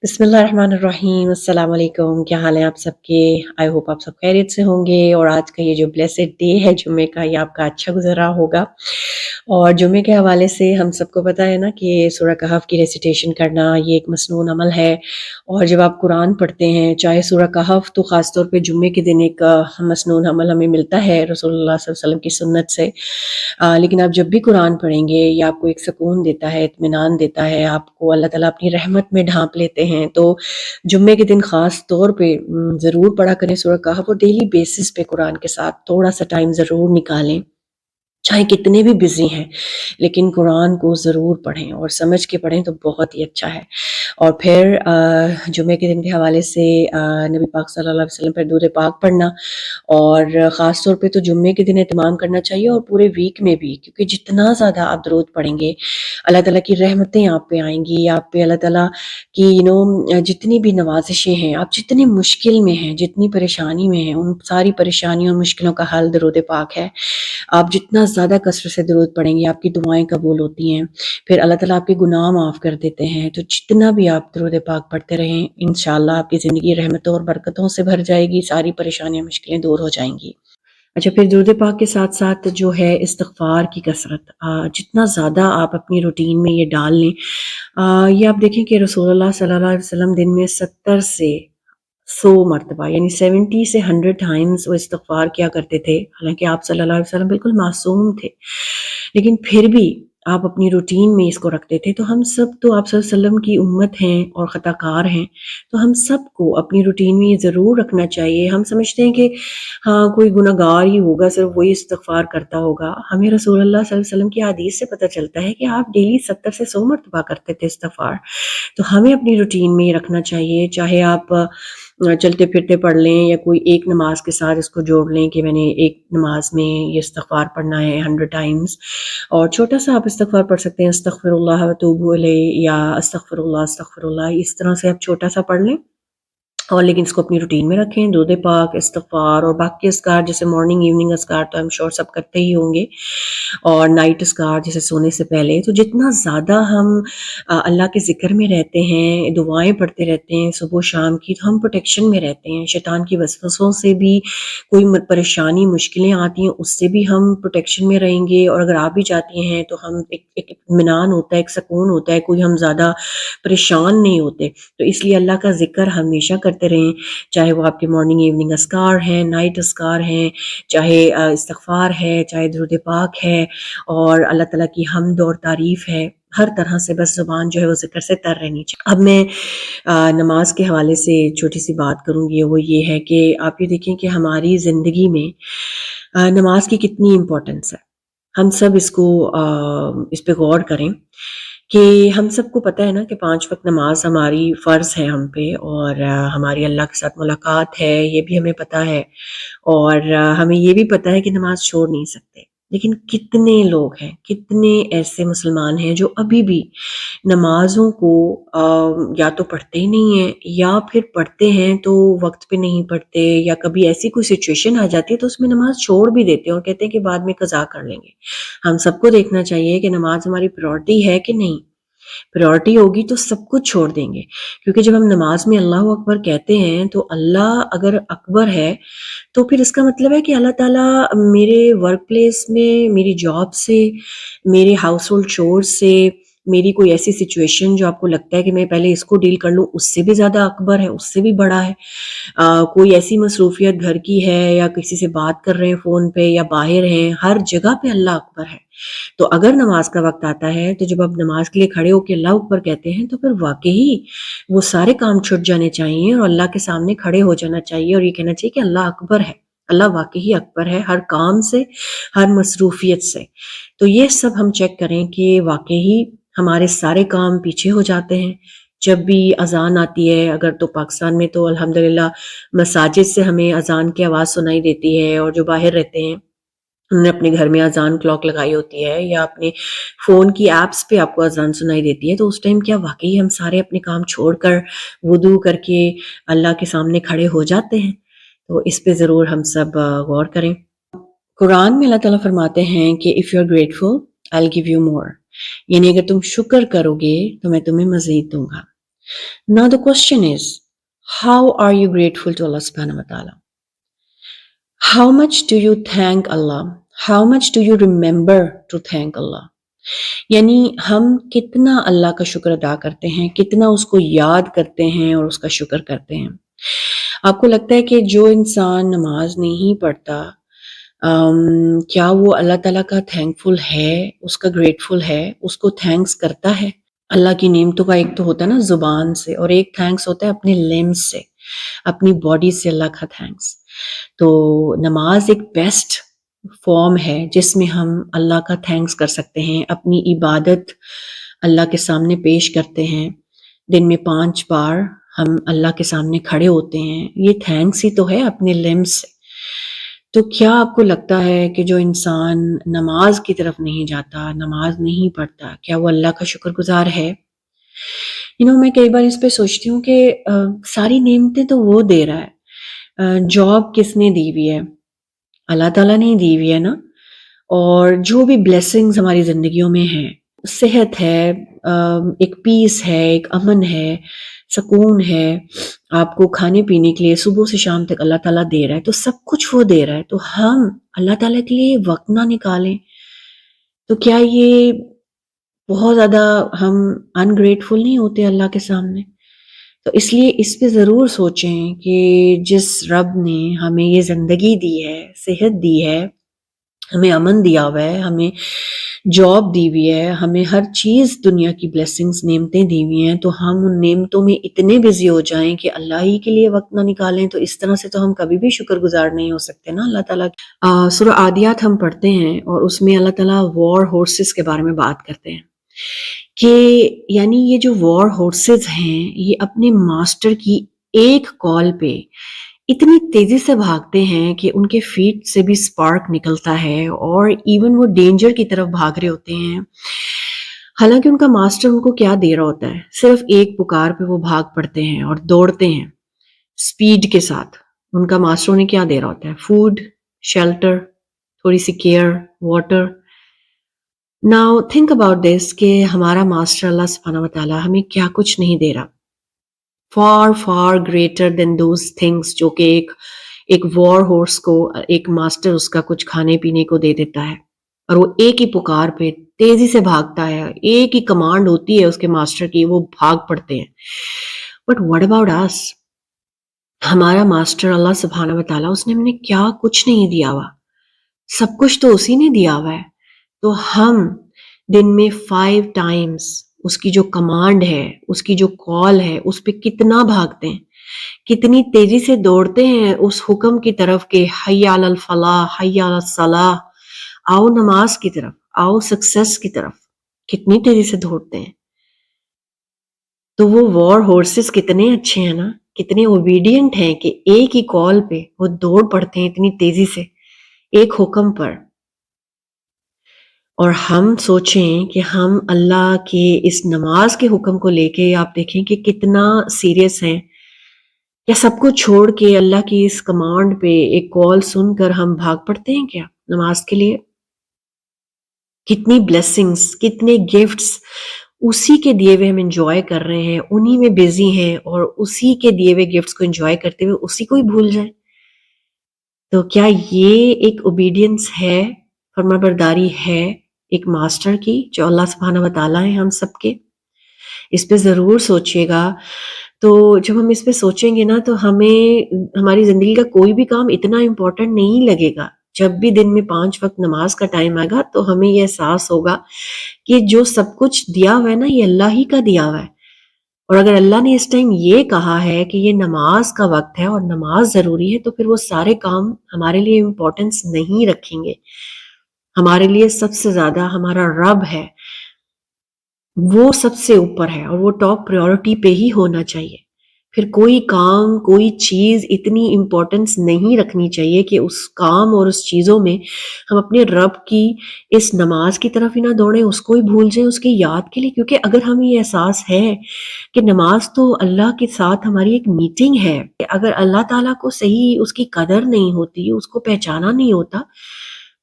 बिस्मिल्लाहिर्रहमानिर्रहीम, अस्सलाम वालेकुम। क्या हाल है आप सबके? आई होप आप सब खैरियत से होंगे और आज का ये जो ब्लेसेड डे है जुम्मे का, ये आपका अच्छा गुजर रहा होगा। और जुम्मे के हवाले से हम सबको पता है ना कि सूरह कहफ की रेसिटेशन करना ये एक मसनून अमल है। और जब आप कुरान पढ़ते हैं, चाहे सूरह कहफ, तो ख़ास तौर पे जुम्मे के दिन एक मसनून अमल हमें मिलता है रसूलुल्लाह सल्लल्लाहु अलैहि वसल्लम की सुन्नत से। लेकिन आप जब भी कुरान पढ़ेंगे, ये आपको एक सुकून देता है, इत्मीनान देता है, आपको अल्लाह ताला अपनी रहमत में ढाँप लेते हैं। तो जुम्मे के दिन ख़ास तौर पे ज़रूर पढ़ा करें सूरह कहफ, और डेली बेसिस पे कुरान के साथ थोड़ा-सा टाइम ज़रूर निकालें। चाहे कितने भी बिज़ी हैं, लेकिन कुरान को ज़रूर पढ़ें और समझ के पढ़ें तो बहुत ही अच्छा है। और फिर जुम्मे के दिन के हवाले से नबी पाक सल्लल्लाहु अलैहि वसल्लम पर दुरूद पाक पढ़ना, और ख़ास तौर पे तो जुम्मे के दिन एहतमाम करना चाहिए और पूरे वीक में भी, क्योंकि जितना ज़्यादा आप दुरूद पढ़ेंगे, अल्लाह ताला की रहमतें आप पे आएँगी, आप पे अल्लाह ताला की जितनी भी नवाज़िशें हैं, आप जितनी मुश्किल में हैं, जितनी परेशानी में हैं, उन सारी परेशानियों और मुश्किलों का हल दुरूद पाक है। आप जितना ज़्यादा कसरत से दुरूद पढ़ेंगे, आपकी दुआएँ कबूल होती हैं। फिर अल्लाह ताला आपके गुनाह माफ़ कर देते हैं। तो जितना भी आप दुरूद पाक पढ़ते रहें, इंशाअल्लाह आपकी ज़िंदगी रहमतों और बरकतों से भर जाएगी, सारी परेशानियाँ, मुश्किलें दूर हो जाएँगी। अच्छा, फिर दुरूद पाक के साथ-साथ जो है इस्तिग़फ़ार की कसरत, जितना ज़्यादा आप अपनी रूटीन में ये डाल लें, ये आप देखें कि रसूलुल्लाह सल्लल्लाहु अलैहि वसल्लम दिन में 70 से 100 मर्तबा, यानी 70 से 100 टाइम्स वो इस्तिग़फ़ार किया करते थे। हालाँकि आप सल्लल्लाहु अलैहि वसल्लम बिल्कुल मासूम थे, लेकिन फिर भी आप अपनी रूटीन में इसको रखते थे। तो हम सब तो आप सल्लल्लाहु अलैहि वसल्लम की उम्मत हैं और ख़ताकार हैं, तो हम सबको अपनी रूटीन में ये ज़रूर रखना चाहिए। हम समझते हैं कि हाँ, कोई गुनहगार ही होगा, सिर्फ़ वही इस्तिग़फ़ार करता होगा। हमें रसूलुल्लाह सल्लल्लाहु अलैहि वसल्लम की हदीस से पता चलता है कि आप डेली 70 से 100 मर्तबा करते थे इस्तिग़फ़ार। तो हमें अपनी रूटीन में ये रखना चाहिए, चाहे आप चलते-फिरते पढ़ लें या कोई एक नमाज़ के साथ इसको जोड़ लें कि मैंने एक नमाज़ में ये इस्तिग़फ़ार पढ़ना है 100 टाइम्स। और छोटा-सा आप इस्तिग़फ़ार पढ़ सकते हैं, अस्तग़फ़िरुल्लाह व अतूबु इलैह, या अस्तग़फ़िरुल्लाह अस्तग़फ़िरुल्लाह, इस तरह से आप छोटा-सा पढ़ लें। और लेकिन इसको अपनी रूटीन में रखें। दुरूद पाक, इस्तिग़फ़ार और बाकी अज़कार, जैसे मॉर्निंग इवनिंग अज़कार तो आई एम श्योर सब करते ही होंगे, और नाइट अज़कार जैसे सोने से पहले। तो जितना ज़्यादा हम अल्लाह के ज़िक्र में रहते हैं, दुआएँ पढ़ते रहते हैं सुबह शाम की, तो हम प्रोटेक्शन में रहते हैं। शैतान की वसवसों से भी कोई परेशानी, मुश्किलें आती हैं, उससे भी हम प्रोटेक्शन में रहेंगे। और अगर आ भी जाती हैं तो हम एक एक इत्मीनान होता है, एक सुकून होता है, कोई हम ज़्यादा परेशान नहीं होते। तो इसलिए अल्लाह का ज़िक्र हमेशा करते रहें, चाहे वो आपके मॉर्निंग इवनिंग अज़कार हैं, नाइट अज़कार हैं, चाहे इस्तिग़फ़ार है, चाहे दुरूद पाक है, और अल्लाह ताला की हम्द और तारीफ़ है। हर तरह से बस ज़ुबान जो है वो ज़िक्र से तर रहनी चाहिए। अब मैं नमाज़ के हवाले से छोटी-सी बात करूँगी, वो ये है कि आप ये देखें कि हमारी ज़िंदगी में नमाज़ की कितनी इम्पोर्टेंस है। हम सब इसको इस पे गौर करें कि हम सबको पता है ना कि 5 वक़्त नमाज़ हमारी फ़र्ज़ है हम पे, और हमारी अल्लाह के साथ मुलाकात है, ये भी हमें पता है। और हमें ये भी पता है कि नमाज़ छोड़ नहीं सकते। लेकिन कितने लोग हैं, कितने ऐसे मुसलमान हैं जो अभी भी नमाज़ों को या तो पढ़ते ही नहीं हैं, या फिर पढ़ते हैं तो वक़्त पे नहीं पढ़ते, या कभी ऐसी कोई सिचुएशन आ जाती है तो उसमें नमाज़ छोड़ भी देते हैं और कहते हैं कि बाद में क़ज़ा कर लेंगे। हम सबको देखना चाहिए कि नमाज़ हमारी प्रायोरिटी है कि नहीं। प्रायोरिटी होगी तो सब कुछ छोड़ देंगे, क्योंकि जब हम नमाज में अल्लाहू अकबर कहते हैं तो अल्लाह अगर अकबर है, तो फिर इसका मतलब है कि अल्लाह ताला मेरे वर्क प्लेस में, मेरी जॉब से, मेरे हाउस होल्ड चोर्स से, मेरी कोई ऐसी सिचुएशन जो आपको लगता है कि मैं पहले इसको डील कर लूँ, उससे भी ज़्यादा अकबर है, उससे भी बड़ा है। कोई ऐसी मसरूफ़ियत घर की है, या किसी से बात कर रहे हैं फ़ोन पे, या बाहर हैं, हर जगह पे अल्लाह अकबर है। तो अगर नमाज का वक़्त आता है, तो जब आप नमाज के लिए खड़े होके अल्लाहू अकबर कहते हैं, तो फिर वाक़ई वो सारे काम छूट जाने चाहिए और अल्लाह के सामने खड़े हो जाना चाहिए, और ये कहना चाहिए कि अल्लाह अकबर है। अल्लाह वाक़ई अकबर है, हर काम से, हर मसरूफ़ियत से। तो ये सब हम चेक करें कि वाक़ई हमारे सारे काम पीछे हो जाते हैं। जब भी अज़ान आती है, अगर तो पाकिस्तान में तो अल्हम्दुलिल्लाह मसाजिद से हमें अज़ान की आवाज़ सुनाई देती है, और जो बाहर रहते हैं उन्होंने अपने घर में अज़ान क्लॉक लगाई होती है, या अपने फ़ोन की ऐप्स पे आपको अज़ान सुनाई देती है, तो उस टाइम क्या वाक़ई हम सारे अपने काम छोड़कर वुज़ू करके अल्लाह के सामने खड़े हो जाते हैं? तो इस पे ज़रूर हम सब गौर करें। कुरान में अल्लाह ताला फरमाते हैं कि if you are grateful I will give you more, यानी अगर तुम शुक्र करोगे तो मैं तुम्हें मज़ीद दूँगा। Now the question is, how are you grateful to Allah subhanahu wa ta'ala? How much do you thank Allah? How much do you remember to thank Allah? यानी हम कितना अल्लाह का शुक्र अदा करते हैं, कितना उसको याद करते हैं और उसका शुक्र करते हैं। आपको लगता है कि जो इंसान नमाज नहीं पढ़ता, क्या वो अल्लाह ताला का थैंकफुल है, उसका ग्रेटफुल है, उसको थैंक्स करता है? अल्लाह की नेमतों का एक तो होता है ना ज़ुबान से, और एक थैंक्स होता है अपने लिम्स से, अपनी बॉडी से अल्लाह का थैंक्स। तो नमाज एक बेस्ट फॉर्म है जिसमें हम अल्लाह का थैंक्स कर सकते हैं, अपनी इबादत अल्लाह के सामने पेश करते हैं। दिन में 5 बार हम अल्लाह के सामने खड़े होते हैं, ये थैंक्स ही तो है अपने लिम्स से। तो क्या आपको लगता है कि जो इंसान नमाज की तरफ नहीं जाता, नमाज नहीं पढ़ता, क्या वो अल्लाह का शुक्रगुजार है? मैं कई बार इस पे सोचती हूँ कि सारी नेमतें तो वो दे रहा है, जॉब किसने दी हुई है? अल्लाह ताला ने ही दी हुई है ना। और जो भी ब्लेसिंग्स हमारी ज़िंदगियों में हैं, सेहत है, एक पीस है, एक अमन है, सुकून है, आपको खाने पीने के लिए सुबह से शाम तक अल्लाह ताला दे रहा है, तो सब कुछ वो दे रहा है, तो हम अल्लाह ताला के लिए वक्त ना निकालें, तो क्या ये बहुत ज़्यादा हम अनग्रेटफुल नहीं होते अल्लाह के सामने? तो इसलिए इस पे ज़रूर सोचें कि जिस रब ने हमें ये ज़िंदगी दी है, सेहत दी है, हमें अमन दिया हुआ है, हमें जॉब दी हुई है, हमें हर चीज़ दुनिया की ब्लेसिंग्स नेमतें दी हुई हैं, तो हम उन नेमतों में इतने बिजी हो जाएं कि अल्लाह ही के लिए वक्त ना निकालें, तो इस तरह से तो हम कभी भी शुक्रगुजार नहीं हो सकते ना अल्लाह ताला की। सूरह आदियात हम पढ़ते हैं और उसमें अल्लाह ताला वॉर हॉर्सेस के बारे में बात करते हैं कि यानी ये जो वॉर हॉर्सेस हैं, ये अपने मास्टर की एक कॉल पे इतनी तेजी से भागते हैं कि उनके फीट से भी स्पार्क निकलता है और इवन वो डेंजर की तरफ भाग रहे होते हैं। हालांकि उनका मास्टर उनको क्या दे रहा होता है, सिर्फ एक पुकार पे वो भाग पड़ते हैं और दौड़ते हैं स्पीड के साथ। उनका मास्टर उन्हें क्या दे रहा होता है? फूड, शेल्टर, थोड़ी सी care, water. Now think about this कि हमारा मास्टर अल्लाह सुब्हानहू व तआला हमें क्या कुछ नहीं दे रहा, far far greater than those things, जो कि एक वॉर हॉर्स को एक मास्टर उसका कुछ खाने पीने को दे देता है और वो एक ही पुकार पे तेजी से भागता है, एक ही कमांड होती है उसके मास्टर की, वो भाग पड़ते हैं। But what about us? हमारा मास्टर अल्लाह सुब्हानहू व तआला, उसने हमें क्या कुछ नहीं दिया हुआ, सब कुछ तो उसी ने दिया हुआ है। तो हम दिन में 5 टाइम्स उसकी जो कमांड है, उसकी जो कॉल है, उस पे कितना भागते हैं, कितनी तेजी से दौड़ते हैं उस हुक्म की तरफ के हय्या अलल फलाह, हय्या अलस सलाह, आओ नमाज की तरफ, आओ सक्सेस की तरफ, कितनी तेजी से दौड़ते हैं। तो वो वॉर हॉर्सेस कितने अच्छे हैं ना, कितने ओबीडिएंट हैं कि एक ही कॉल पे वो दौड़ पड़ते हैं इतनी तेजी से, एक हुक्म पर। और हम सोचें कि हम अल्लाह के इस नमाज के हुक्म को लेके आप देखें कि कितना सीरियस हैं, या सब कुछ छोड़ के अल्लाह की इस कमांड पे एक कॉल सुनकर हम भाग पड़ते हैं क्या नमाज के लिए? कितनी ब्लेसिंग्स, कितने गिफ्ट्स उसी के दिए हुए हम एंजॉय कर रहे हैं, उन्हीं में बिजी हैं और उसी के दिए हुए गिफ्ट्स को एंजॉय करते हुए उसी को ही भूल जाएं। तो क्या ये एक ओबीडियंस है, फर्माबरदारी है एक मास्टर की जो अल्लाह सुब्हानहू व तआला है हम सबके? इस पे ज़रूर सोचिएगा। तो जब हम इस पे सोचेंगे ना, तो हमें हमारी ज़िंदगी का कोई भी काम इतना इम्पोर्टेंट नहीं लगेगा। जब भी दिन में 5 वक़्त नमाज का टाइम आएगा, तो हमें ये एहसास होगा कि जो सब कुछ दिया हुआ है ना, ये अल्लाह ही का दिया हुआ है। और अगर अल्लाह ने इस टाइम ये कहा है कि ये नमाज का वक़्त है और नमाज ज़रूरी है, तो फिर वो सारे काम हमारे लिए इम्पोर्टेंस नहीं रखेंगे। हमारे लिए सबसे ज़्यादा हमारा रब है, वो सबसे ऊपर है और वो टॉप प्रायोरिटी पे ही होना चाहिए। फिर कोई काम, कोई चीज़ इतनी इम्पोर्टेंस नहीं रखनी चाहिए कि उस काम और उस चीज़ों में हम अपने रब की इस नमाज की तरफ ही ना दौड़ें, उसको ही भूल जाएँ उसकी याद के लिए। क्योंकि अगर हमें ये एहसास है कि नमाज तो अल्लाह के साथ हमारी एक मीटिंग है, अगर अल्लाह ताला को सही उसकी कदर नहीं होती, उसको पहचाना नहीं होता,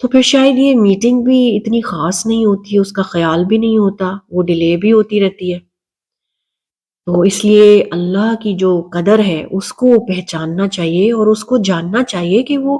तो फिर शायद ये मीटिंग भी इतनी ख़ास नहीं होती है, उसका ख़्याल भी नहीं होता, वो डिले भी होती रहती है। تو اس لیے اللہ کی جو قدر ہے اس کو پہچاننا چاہیے اور اس کو جاننا چاہیے کہ وہ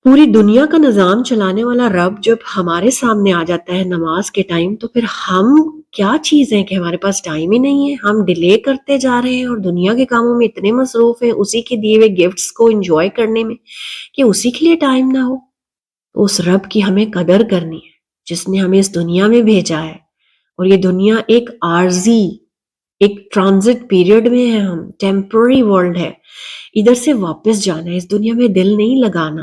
پوری دنیا کا نظام چلانے والا رب جب ہمارے سامنے آ جاتا ہے نماز کے ٹائم، تو پھر ہم کیا چیز ہیں کہ ہمارے پاس ٹائم ہی نہیں ہے، ہم ڈیلے کرتے جا رہے ہیں اور دنیا کے کاموں میں اتنے مصروف ہیں اسی کے دیے ہوئے گفٹس کو انجوائے کرنے میں کہ اسی کے لیے ٹائم نہ ہو۔ تو اس رب کی ہمیں قدر کرنی ہے جس نے ہمیں اس دنیا میں بھیجا ہے، اور یہ دنیا ایک عارضی، ایک ٹرانزٹ پیریڈ میں ہے، ہم ٹیمپرری ورلڈ ہے، ادھر سے واپس جانا ہے، اس دنیا میں دل نہیں لگانا۔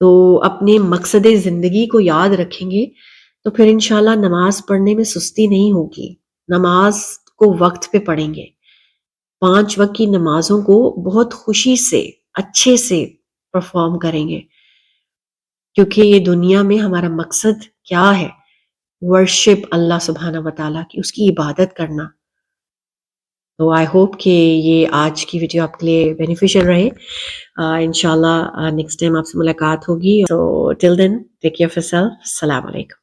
تو اپنے مقصد زندگی کو یاد رکھیں گے تو پھر انشاءاللہ نماز پڑھنے میں سستی نہیں ہوگی، نماز کو وقت پہ پڑھیں گے، 5 وقت کی نمازوں کو بہت خوشی سے اچھے سے پرفارم کریں گے، کیونکہ یہ دنیا میں ہمارا مقصد کیا ہے؟ ورشپ اللہ سبحانہ وتعالیٰ کی، اس کی عبادت کرنا۔ تو آئی ہوپ کہ یہ آج کی ویڈیو آپ کے لیے بینیفیشل رہے۔ انشاءاللہ نیکسٹ ٹائم آپ سے ملاقات ہوگی۔ تو till then take care of yourself. السلام علیکم۔